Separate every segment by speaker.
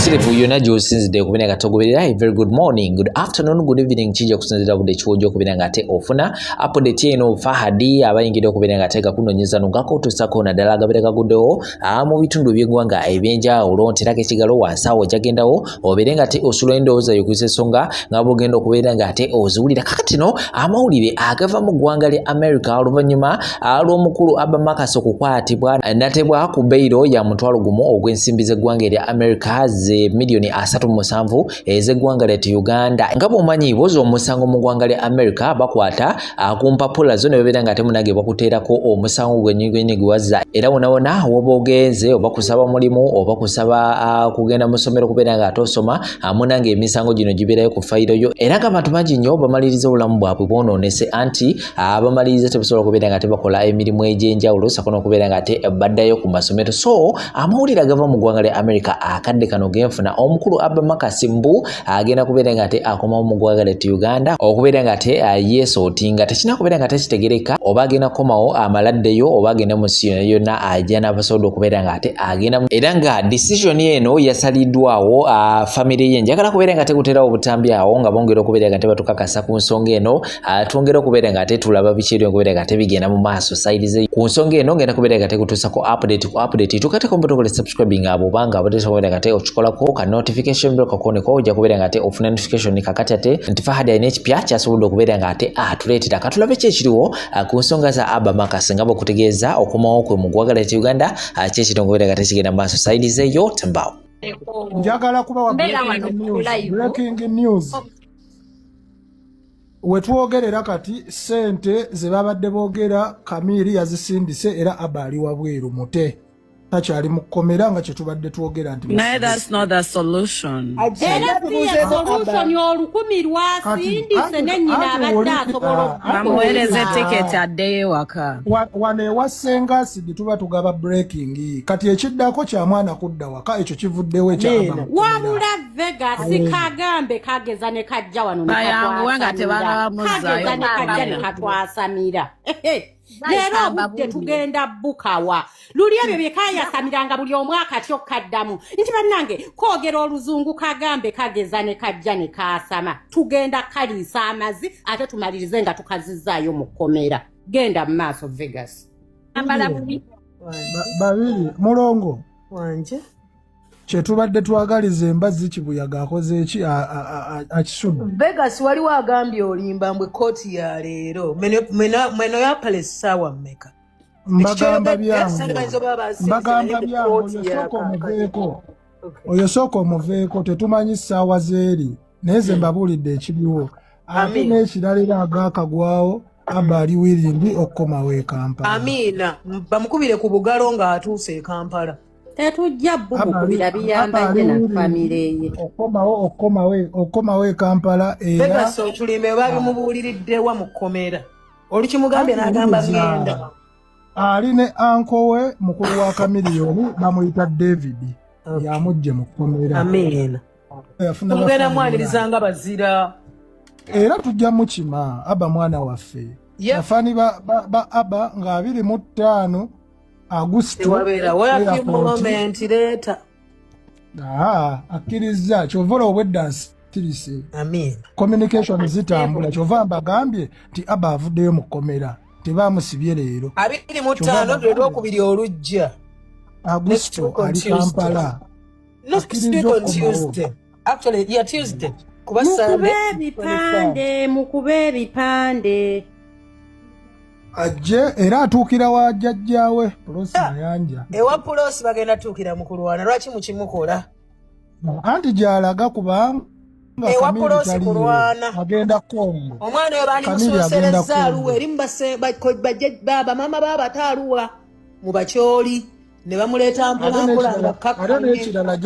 Speaker 1: Mutirifu yona gy'osinzidde ku bino togoberera. Very good morning, good afternoon, good evening kijja kusinzira budde kiwojja ku bino ng'ate ofuna update eno Fahadi abayingidde ku bino ng'ate gakunoonyeza nugako tusako naddala agabire gaguddewo mu bitundu by'eggwanga ebyenjawulo nterako ekigalo wansi awo gyagendawo obeere ng'ate osula endowooza yo ku ensonga nga bw'ogenda okubeera ng'ate oziwulira. Kakati no amawulire agava mu ggwanga lya America oluvannyuma lw'omukulu Abba Marcus okukwatibwa natebwa ku beyiro ya mutwalo gumu ogw'ensimbi z'eggwanga erya America ze milioni 37 ez'eggwanga lya Uganda. Nga bw'omanyi boza omusango mu ggwanga lya America bakwata ku mpapula zo ne babeera ng'ate munage bakuteerako omusango gwennyigwaza era wonawona woba ogenze oba kusaba mulimu oba kusaba kugenda mu ssomero kubeera ng'ate osoma munange emisango gino gibeerayo ku fayiro yo era ng'abantu bangi nnyo bamaliriza obulamu bwabwe bwonoonese anti bamaliriza tebasobola kubeera ng'ate bakola emirimu egy'enjawulo sako n'okubeera ng'ate baddayo ku masomero. So amawulire agava mu ggwanga lya America akadde kano genfuna omukulu Abba Marcus mbu agenda kubeera ng'ate akomawo mu ggwanga lya Uganda okubeera ng'ate yeesootinga tekina kubeera ng'ate kitegereka oba agenda kukomawo amaladdeyo oba agenda mu nsi yonna ajja n'abasobola okubeera ng'ate agenda era nga decision eno yasaliddwawo family ye njagala kubeera ng'ate kuteerawo obutambi awo nga bongera okubeera ng'ate batukakasa ku nsonga eno twongera okubeera ng'ate tulaba biki eri okubeera ng'ate bigenda mu maaso side ze ku nsonga eno ngenda kubeera ng'ate kutuusako update tukateko mbotokole subscribing abo banga abatesobola ng'ate okikolako ka notification bell kakoneko ojja kubeera ng'ate ofuna notification kakati ate nti Fahadi alina ekipya kyasobodde okubeera ng'ate atuleetera katulabe ki ekiriwo ku nsonga za Abba Marcus nga bwekutegeeza okomawo kwe mu ggwanga lya Uganda kyekiri okubeera ng'ate kigenda mu maaso side zeyo tembawo.
Speaker 2: Njagala kubawa breaking news. Wetwogerera kati sente ze babadde boogera Kamiri yazisindise era Abba ali wabweru mute takyali mu kkomera nga kye tubadde twogera nti
Speaker 3: that's not the solution.
Speaker 4: Solution y'olukumi lwasindise ne nnyina abadde asobola
Speaker 3: bamuweereze tiketi addeyo waka
Speaker 2: wano ewa Sengasidi tuba tugaba breaking kati ekiddako kya mwana kudda waka ekyo kivuddewo ekyaba
Speaker 4: wabula Vegas kagambe kageza ne kajja wano
Speaker 3: nga tebanabamuzaayo
Speaker 4: ne katwasamira leero budde tugenda bukawa luli ebyo byekayasamiranga buli omwaka kyokaddamu nti bannange koogera oluzungu kagambe kageza ne kajja ne kaasama tugenda kaliisa amazi ate tumalirize nga tukazizaayo mu kkomera genda mu maaso Vegas babiri mulongo
Speaker 5: wanje
Speaker 2: kyetubadde twagaliza embazzi kibuyaga akoze eki akisuma
Speaker 5: Vegas waliwo agambye olimba mbwe kooti ya leero mweno ya palace sawa mmeka
Speaker 2: mbagamba byangu oyo sooka omuveeko tetumanyi ssaawa zeeri naye ze mbabuulidde ekiriwo ate n'ekiralira agaakagwawo Abba ali wiringi okukomawo e Kampala.
Speaker 5: Amiina bamukubire ku bugalo ng'atuuse e Kampala.
Speaker 4: Tetujja bukubira biyamba nje na famire ye.
Speaker 2: Okomawo e Kampala era
Speaker 5: Vegas otulime babimubuuliridde wa mu kkomera. Olukimugambye n'agamba ngenda.
Speaker 2: Ali ne anko we mukulu wa Kamiliyoni bamuyita David yamujje mu kkomera.
Speaker 5: Amiina. Mugenda mwaniriza bazira.
Speaker 2: Era tujja mu kima Abba mwana waffe. Afani ba Abba nga 25 Augusto
Speaker 5: wabera moment later.
Speaker 2: Akkiriza kyovola obweddansi tirise.
Speaker 5: Amen.
Speaker 2: Communication zitambula kyova mbagambye nti Abba avuddeyo mu kkomera tebamusibye leero.
Speaker 5: 25 lwe lwokubiri olujja.
Speaker 2: Augusto ali Kampala.
Speaker 5: Next week on Tuesday. Actually, yeah, Tuesday.
Speaker 4: Mukube ebipande
Speaker 2: ajje era atuukira wa jjajjaawe Pulosi Mayanja.
Speaker 5: Ewa Pulosi bagenda tuukira mu kulwana lwaki mukimukola?
Speaker 2: Anti gy'alaga kubanga
Speaker 5: ewa Pulosi kulwana
Speaker 2: agenda Kongo.
Speaker 5: Omwana oyo baalimusuusereza aluwa eri baba mama baba taaluwa mu bakyoli ne bamuleeta mpolampola nga
Speaker 2: ate n'ekirala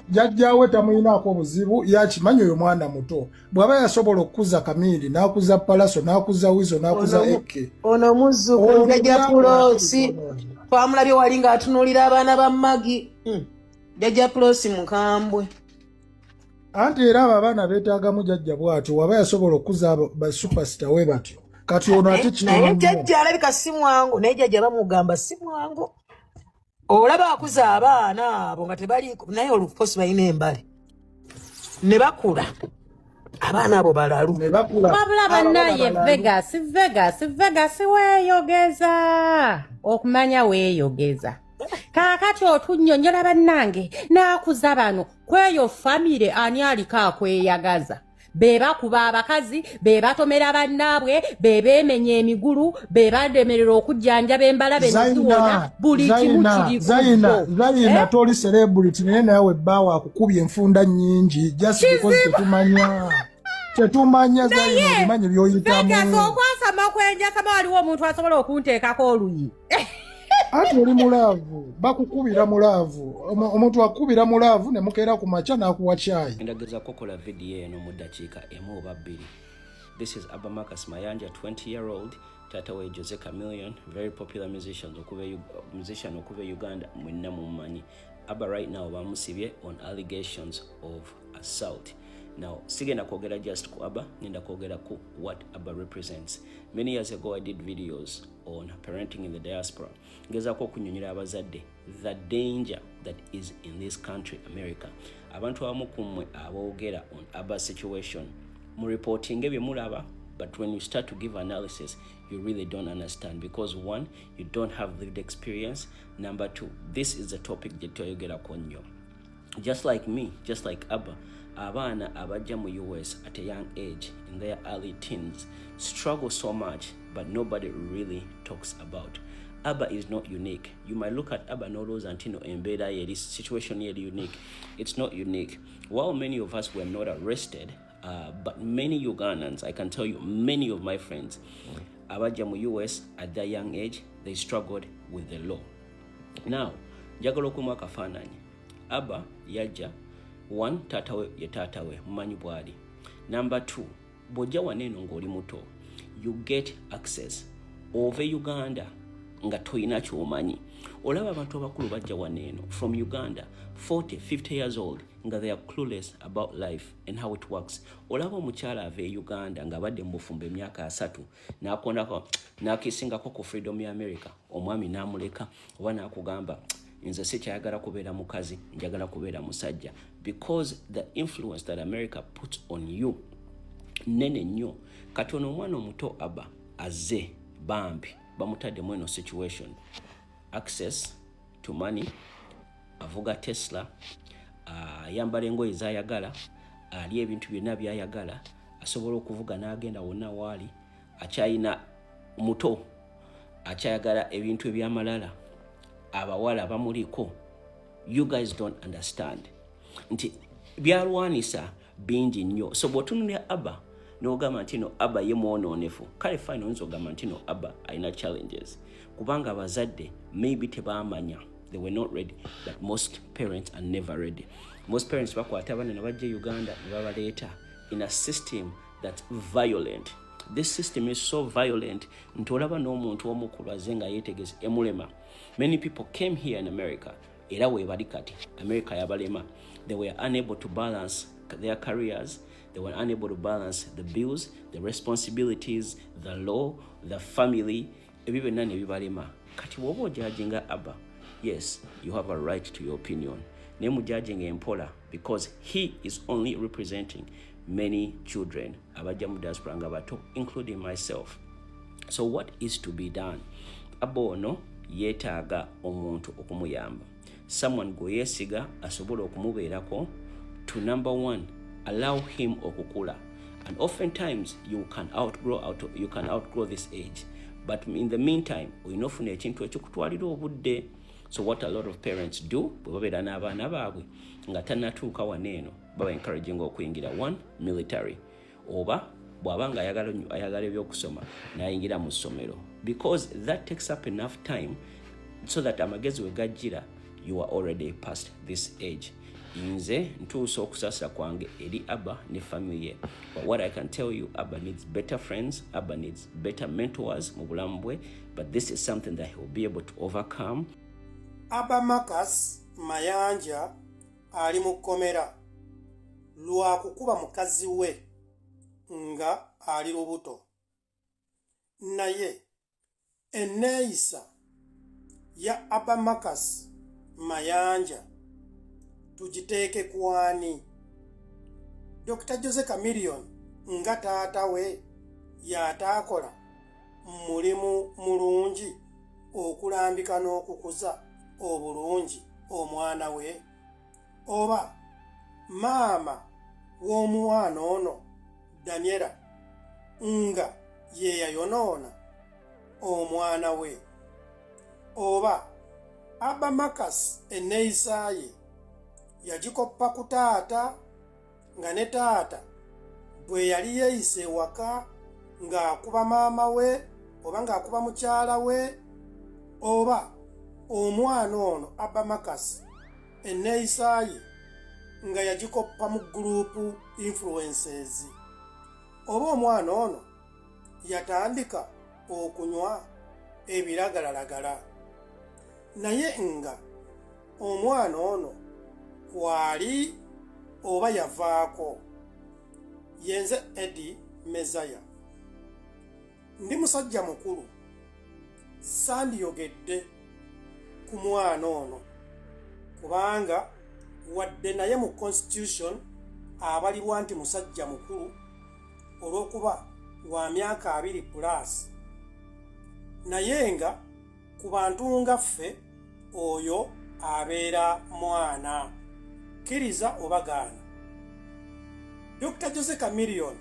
Speaker 2: jjajjaawe tamuyinaako obuzibu yakimanyi oyo mwana muto bw'aba yasobola okukuza Kamiri n'akuza Palaso n'akuza Wizo n'akuza Eke
Speaker 5: ono muzzukulu jjajja Pulosi twamulabye wali ng'atunuulira abaana ba Magi jjajja Pulosi mukambwe
Speaker 2: anti era abo abaana beetaagamu jjajja bw'atyo waba yasobola okukuza ba superstar we batyo kati ono ate
Speaker 5: naye jjajja alabika si mwangu naye jjajja bamugamba si mwangu olaba akuza abaana abo nga tebali naye oluposi balina embale ne bakula abaana abo balalu
Speaker 4: wabula bannaye Vegas weeyogeza okumanya weeyogeza kaakati otunnyonnyola bannange n'akuza bano kweyo famire ani aliko akweyagaza be bakuba abakazi be batomera bannaabwe be beemenya emigulu be bademerera okujjanjaba embalabe neziwona buli kimu
Speaker 2: Zaina toli celebrity naye nawe bbaawo akukubye enfunda nnyingi just because tetumanya Zaina omanyi by'oyitamu
Speaker 4: Vegas okwasama kwenjasama waliwo omuntu asobola okunteekako oluyi
Speaker 2: ati oli mulaavu bakukubira mulaavu omuntu akukubira mulaavu ne mukeera ku makya n'akuwa caayi
Speaker 6: ndageza kukola video eno mu dakiika emu oba bbiri. This is Abba Marcus Mayanja, 20-year-old Tata we Jose Chameleon, very popular musician okuva Uganda mwenna mumumanyi. Abba right now bamusibye on allegations of assault. Now, sigenda kwogera just ku Abba, ngenda kwogera ku what Abba represents. Many years ago, I did videos on parenting in the diaspora. Ngezako kunyonyera abazadde the danger that is in this country, America. Abantu abamu kumwe aboogera on Abba's situation. Mu reporting bye mulaba, but when you start to give analysis, you really don't understand because one, you don't have lived experience. Number two, this is the topic that tuyogera konyo. Just like me, just like Abba, abana abajja mu US at a young age in their early teens struggle so much, but nobody really talks about. Abba is not unique. You might look at Abba Nolo's Antino Embeda, this situation here unique. It's not unique. While many of us were not arrested, but many Ugandans, I can tell you, many of my friends, abajja mu US at their young age, they struggled with the law. Now, njagala okumu akafaananyi. Abba yajja one, tatawe ye tatawe mumanyi bwali. Number two, bojja waneno ng'oli muto, you get access over Uganda nga toyina ky'omanyi. Olaba abantu abakulu bajja waneno from Uganda 40, 50 years old nga they are clueless about life and how it works. Olaba omukyala ava e Uganda nga badde mu bufumbo emyaka 3 n'akondako n'akisingako ku freedom ya America, omwami n'amuleka oba n'akugamba nze sikyayagala kubeera mukazi, njagala kubeera musajja, because the influence that America puts on you nene nnyo. Kati ono omwana omuto Abba azze bambi bamutadde mu eno situation, access to money, avuga Tesla, ayambala engoye z'ayagala, alya ebintu byonna by'ayagala, asobola okuvuga n'agenda wonna waali, akyayina muto, akyayagala ebintu ebyamalala, abawala bamuliko. You guys don't understand. Nti byalwanisa bingi nnyo. So bw'otunulira Abba n'ogamba nti no Abba ye mwononefu, kale fine oyinza ogamba nti no Abba alina challenges. Kubanga abazadde maybe tebaamanya, they were not ready, but most parents are never ready. Most parents bakwata abaana ne bajja Uganda ne babaleeta in a system that's violent. This system is so violent nti olaba n'omuntu omukulu azze nga yeetegese emulema. Many people came here in America, era weebali kati America yabalema. They were unable to balance their careers. They were unable to balance the bills, the responsibilities, the law, the family. Ebyo byonna ne bibalema. Kati bw'oba ojajinga Abba, yes, you have a right to your opinion. Naye mujajinga empola because he is only representing many children abajja mu diaspora nga bato, including myself. So what is to be done? Abba ono yeetaaga omuntu okumuyamba, someone gwe yeesiga asobola okumubeerako. To number one, allow him okukula. And oftentimes you can outgrow this age, but in the meantime oyina ofuna ekintu ekikutwalira obudde. So what a lot of parents do, bwe babeera n'abaana baabwe nga tannatuuka waneeno, baba encouraging okuyingira one, military, oba bw'aba nga ayagala ebyokusoma n'ayingira mu ssomero, because that takes up enough time so that amagezi we gajjira you are already past this age. Nze ntuusa okusaasira kwange eri Abba ne family ye, but what I can tell you, Abba needs better friends, Abba needs better mentors mu bulamu bwe, but this is something that he will be able to overcome.
Speaker 7: Abba Marcus Mayanja ali mu kkomera lwa kukuba mukazi we nga ali lubuto. Naye enneeyisa ya Abba Marcus Mayanja tugiteeke kwani? Dr. Jose Chameleone nga taata we y'ataakola mulimu mulungi okulambika n'okukuza obulungi omwana we, oba maama w'omwana ono Daniela nga ye yayonoona omwana we, oba Abba Marcus enneeyisa ye yagikoppa ku taata nga ne taata bwe yali yeeyise ewaka ng'akuba maama we oba ng'akuba mukyala we, oba omwana ono Abba Marcus enneeyisa ye nga yagikoppa mu guruupu influences, oba omwana ono yatandika okunywa ebiragalalagala naye nga omwana ono kwali oba yavaako. Yenze Eddie Mezaya ndi musajja mukulu, sandiyogedde ku mwana ono kubanga wadde naye mu constitution abalibwa nti musajja mukulu olw'okuba wa myaka 2+, naye nga ku bantu nga ffe oyo abeera mwana, kkiriza oba gaana. Dr. Jose Chameleone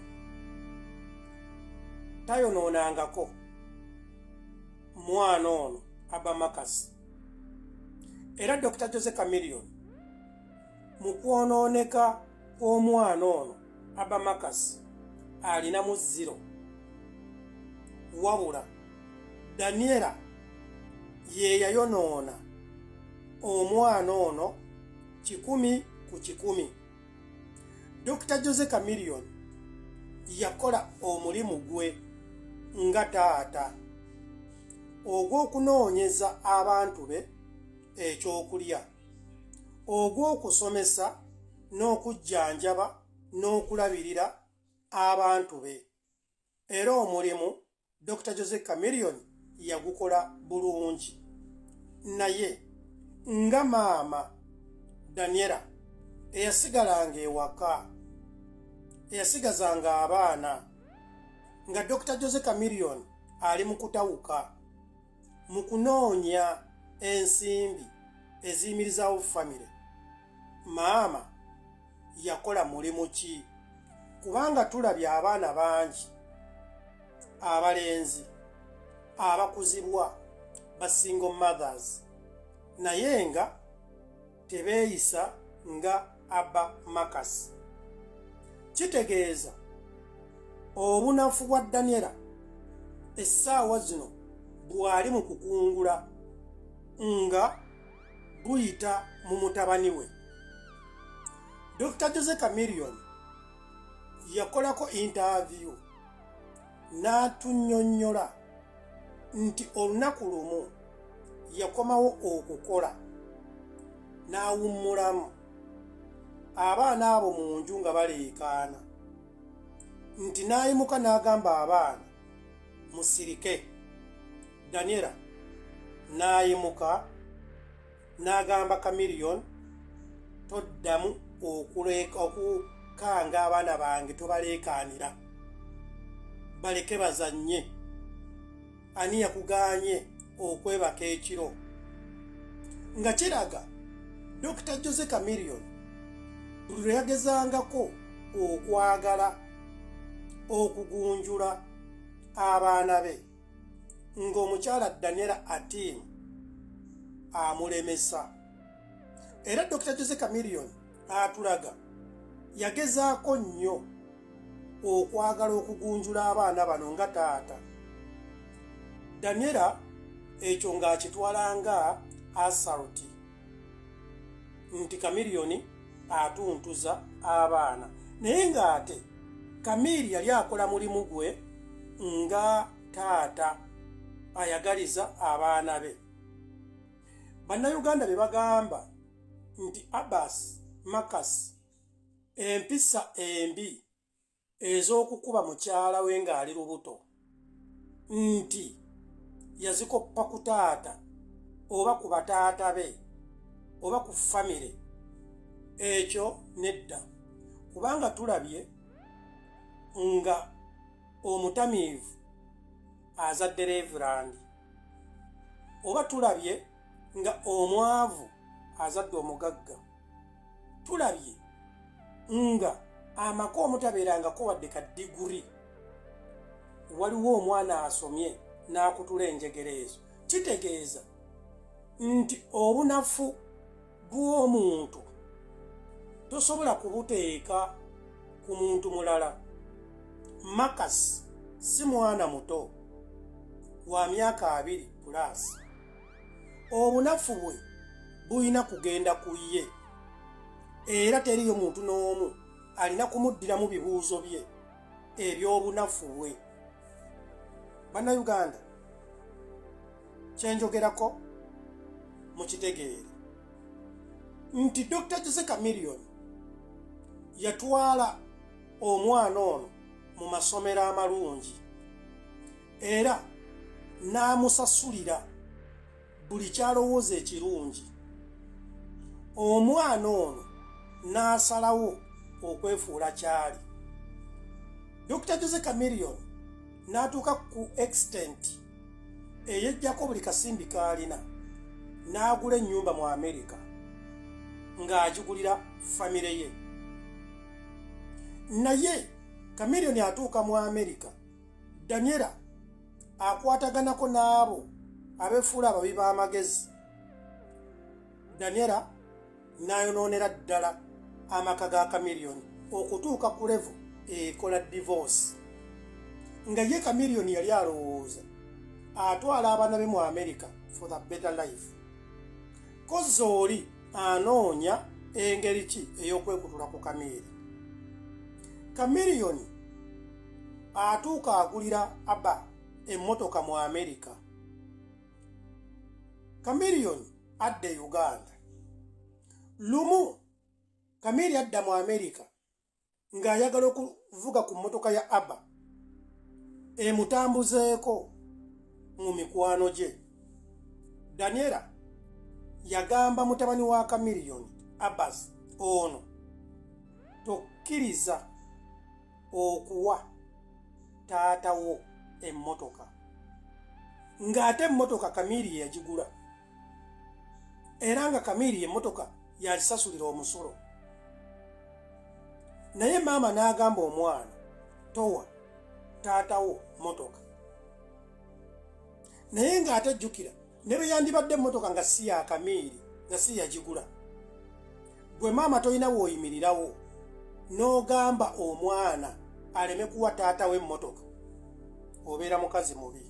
Speaker 7: tayonoonangako mwana ono Abba Marcus, era Dr. Jose Chameleone mu kwonooneka kw'omwana ono Abba Marcus alinamu 0, wabula Daniela ye yayonoona omwana ono 100/100. Dr. Jose Chameleone yakola omulimu gwe nga taata ogw'okunoonyeza abantu be ekyokulya, ogw'okusomesa n'okujjanjaba n'okulabirira abantu be, era omulimu Dr. Jose Chameleone yagukola bulungi. Naye nga maama Daniela eyasigalanga ewaka, eyasigazanga abaana, nga Dr. Jose Chameleone ali mu kutawuka mu kunoonya ensimbi eziyimirizaawo famire, maama yakola mulimu ki? Kubanga tulabye abaana bangi abalenzi abakuzibwa ba single mothers naye nga tebeeyisa nga Abba Marcus. Kitegeeza obunafu bwa Daniela essaawa zino bw'ali mu kukungula nga buyita mu mutabani we. Dr. Jose Chameleone yakolako interview n'atunnyonnyola nti olunaku lumu yakomawo okukola n'awummulamu abaana abo mu nju nga baleekaana, nti n'ayimuka n'agamba abaana musirike. Daniela n'ayimuka n'agamba Chameleone, toddamu okukanga abaana bange, tobaleekaanira, baleke bazannye. Ani yakugaanye okwebaka ekiro? Nga kiraga Dr. Jose Chameleone buli lwe yagezangako okwagala okugunjula abaana be ng'omukyala Daniela Atim amulemesa. Era Dr. Jose Chameleone atulaga yagezaako nnyo okwagala okugunjula abaana bano nga taata. Daniela ekyo ng'akitwalanga assault, nti Chameleone atuntuza abaana, naye ng'ate Chameleone yali akola mulimu gwe nga taata ayagaliza abaana be. Bannayuganda be bagamba nti Abba Marcus empisa embi ez'okukuba mukyala we ng'ali lubuto nti yazikoppa ku taata oba ku bataata be oba ku famire, ekyo nedda. kubanga tulabye nga omutamiivu azadde Reverand, oba tulabye nga omwavu azadde omugagga, tulabye nga amaka omutabeerangako wadde ka diguri waliwo omwana asomye n'akutula enjegere ezo. Kitegeeza nti obunafu bw'omuntu tosobola kubuteeka ku muntu mulala. Marcus si mwana muto wa myaka 2+. Obunafu bwe bulina kugenda ku ye, era teriyo muntu n'omu alina kumuddiramu bibuuzo bye eby'obunafu bwe. Bannayuganda, kyenjogerako mukitegeere nti Dr. Jose Chameleone yatwala omwana ono mu masomero amalungi era n'amusasulira buli kyalowooza ekirungi. Omwana ono n'asalawo okwefuula kyali. Dr. Jose Chameleone n'atuuka ku extent eyejjako buli kasimbi k'alina n'agula ennyumba mu Amerika ng'agigulira famire ye. Naye Chameleone atuuka mu Amerika, Daniela akwataganako n'abo abeefuula ababi b'amagezi. Daniela n'ayonoonera ddala amaka ga Chameleone okutuuka ku level ekola divorce. Nga ye Chameleone yali alowooza atwala abaana be mu Amerika for the better life. Kozzi oli anoonya engeri ki ey'okwekutula ku Chameleone. Chameleone atuuka agulira Abba emmotoka mu Amerika. Chameleone adda e Uganda. Lumu Chameleone adda mu Amerika ng'ayagala okuvuga ku mmotoka ya Abba emutambuzeeko mu mikwano gye. Daniela yagamba mutabani wa Chameleone, Abbas ono, tokkiriza okuwa taatawo emmotoka, ng'ate emmotoka Chameleone yagigula era nga Chameleone emmotoka yagisasulira omusolo. Naye maama n'agamba omwana, towa taatawo motoka. Naye ng'ate jjukira ne bwe yandibadde emmotoka nga si ya Chameleone, nga si yagigula, gwe maama tolina w'oyimirirawo n'ogamba omwana aleme kuwa taata we emmotoka, obeera mukazi mubi.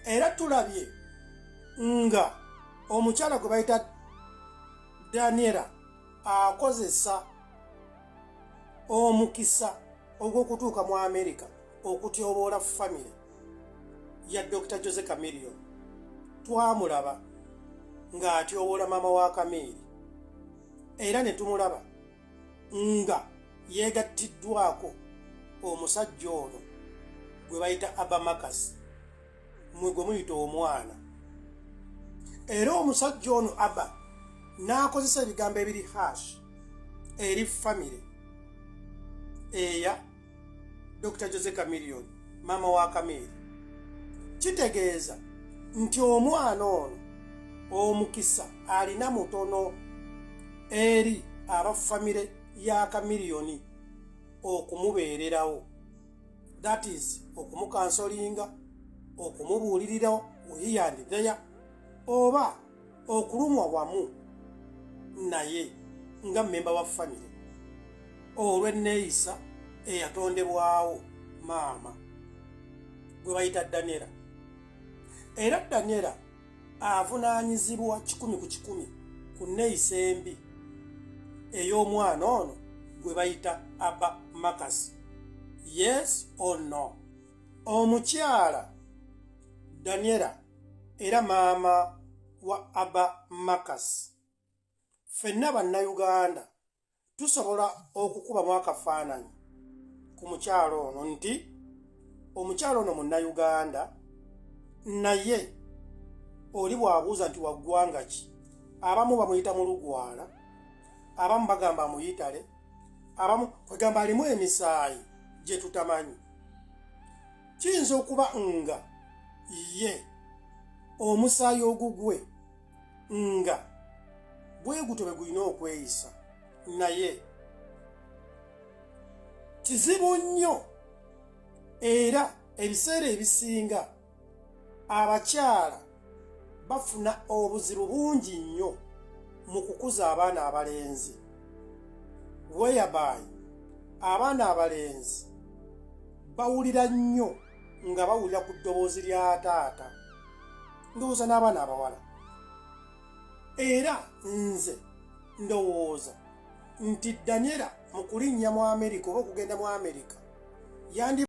Speaker 7: Era tulabye nga omukyala gwe bayita Daniela akozesa omukisa ogw'okutuuka mu Amerika okutyoboola famire ya Dr. Jose Chameleone. Twamulaba ng'atyoboola maama wa Chameleone era ne tumulaba nga yeegattiddwako omusajja ono gwe bayita Abba Marcus, mwe gwe muyita omwana. Era omusajja ono Abba n'akozesa ebigambo ebiri hash eri famire eya Dr. Jose Chameleone, maama wa Chameleone. Kitegeeza nti omwana ono omukisa alina mutono eri abafamire ya Chameleone okumubeererawo, that is okumukansolinga, okumubuulirira oyiyandiddeya oba okulumwa wamu naye nga mmemba wa famire olw'enneeyisa eyatondebwawo maama gwe bayita Daniela. Era Daniela avunaanyizibwa 100 ku nneeyisa embi ey'omwana ono gwe bayita Abba Marcus. Yes or no? Omukyala Daniela era maama wa Abba Marcus, ffenna bannayuganda tusobola okukubamu akafaananyi ku mukyalo ono nti omukyalo ono munnayuganda, naye oli bw'abuuza nti waggwanga ki, abamu bamuyita mu Lugwala, abamu bagamba amuyitale, abamu kwegamba alimu emisaayi gye tutamanyi. Kiyinza okuba nga ye omusaayi ogugwe nga bwe gutyo bwe gulina okweyisa, naye kizibu nnyo era ebiseera ebisinga abakyala bafuna obuzibu bungi nnyo mu kukuza abaana abalenzi, whereby abaana abalenzi bawulira nnyo nga bawulira ku ddoboozi lya taata, ndowooza n'abaana abawala. Era nze ndowooza nti Daniela mu kulinnya mu Amerika oba okugenda mu Amerika yandi